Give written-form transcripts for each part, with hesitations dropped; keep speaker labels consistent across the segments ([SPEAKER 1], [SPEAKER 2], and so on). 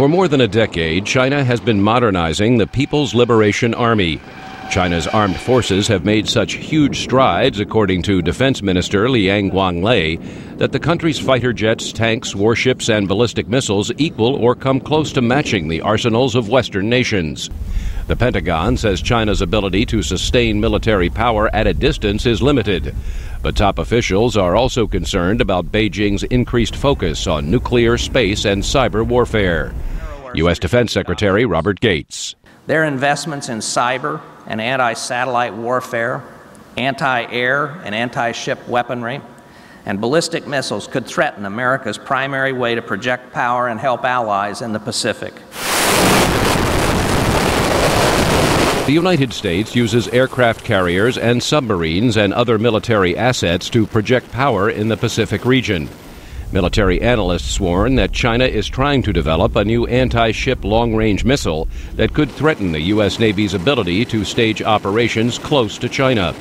[SPEAKER 1] For more than a decade, China has been modernizing the People's Liberation Army. China's armed forces have made such huge strides, according to Defense Minister Liang Guanglei, that the country's fighter jets, tanks, warships, and ballistic missiles equal or come close to matching the arsenals of Western nations. The Pentagon says China's ability to sustain military power at a distance is limited. But top officials are also concerned about Beijing's increased focus on nuclear, space, and cyber warfare. U.S. Defense Secretary Robert Gates.
[SPEAKER 2] Their investments in cyber and anti-satellite warfare, anti-air and anti-ship weaponry, and ballistic missiles could threaten America's primary way to project power and help allies in the Pacific.
[SPEAKER 1] The United States uses aircraft carriers and submarines and other military assets to project power in the Pacific region. Military analysts warn that China is trying to develop a new anti-ship long-range missile that could threaten the U.S. Navy's ability to stage operations close to China.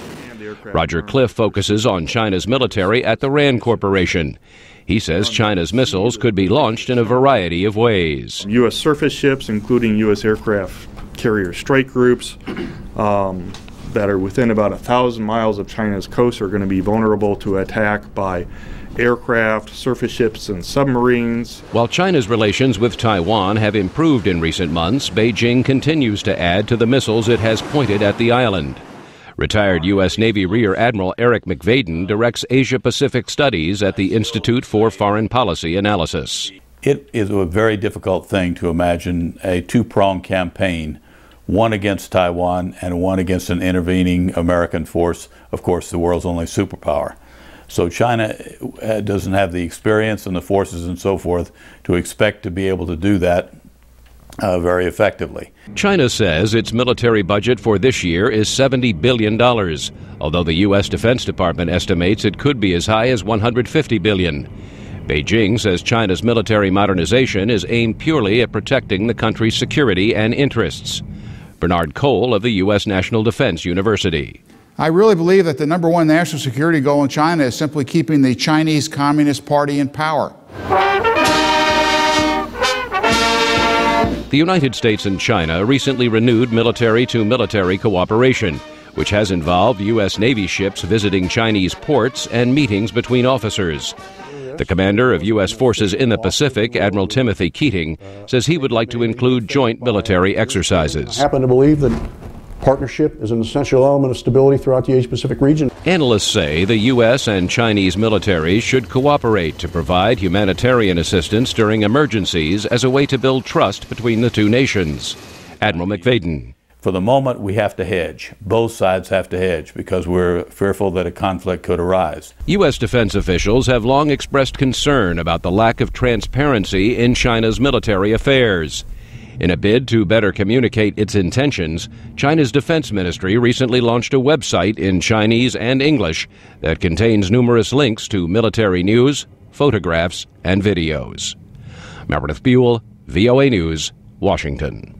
[SPEAKER 1] Roger Cliff focuses on China's military at the RAND Corporation. He says China's missiles could be launched in a variety of ways.
[SPEAKER 3] U.S. surface ships, including U.S. aircraft carrier strike groups that are within about 1,000 miles of China's coast, are going to be vulnerable to attack by aircraft, surface ships, and submarines.
[SPEAKER 1] While China's relations with Taiwan have improved in recent months, Beijing continues to add to the missiles it has pointed at the island. Retired U.S. Navy Rear Admiral Eric McVaden directs Asia-Pacific Studies at the Institute for Foreign Policy Analysis.
[SPEAKER 4] It is a very difficult thing to imagine a two-pronged campaign, one against Taiwan and one against an intervening American force, of course, the world's only superpower. So China doesn't have the experience and the forces and so forth to expect to be able to do that very effectively.
[SPEAKER 1] China says its military budget for this year is $70 billion, although the U.S. Defense Department estimates it could be as high as $150 billion. Beijing says China's military modernization is aimed purely at protecting the country's security and interests. Bernard Cole of the U.S. National Defense University.
[SPEAKER 5] I really believe that the number one national security goal in China is simply keeping the Chinese Communist Party in power.
[SPEAKER 1] The United States and China recently renewed military-to-military cooperation, which has involved U.S. Navy ships visiting Chinese ports and meetings between officers. The commander of U.S. forces in the Pacific, Admiral Timothy Keating, says he would like to include joint military exercises.
[SPEAKER 6] I happen to believe that partnership is an essential element of stability throughout the Asia-Pacific region.
[SPEAKER 1] Analysts say the U.S. and Chinese militaries should cooperate to provide humanitarian assistance during emergencies as a way to build trust between the two nations. Admiral McVaden.
[SPEAKER 4] For the moment, we have to hedge. Both sides have to hedge because we're fearful that a conflict could arise.
[SPEAKER 1] U.S. defense officials have long expressed concern about the lack of transparency in China's military affairs. In a bid to better communicate its intentions, China's defense ministry recently launched a website in Chinese and English that contains numerous links to military news, photographs, and videos. Meredith Buel, VOA News, Washington.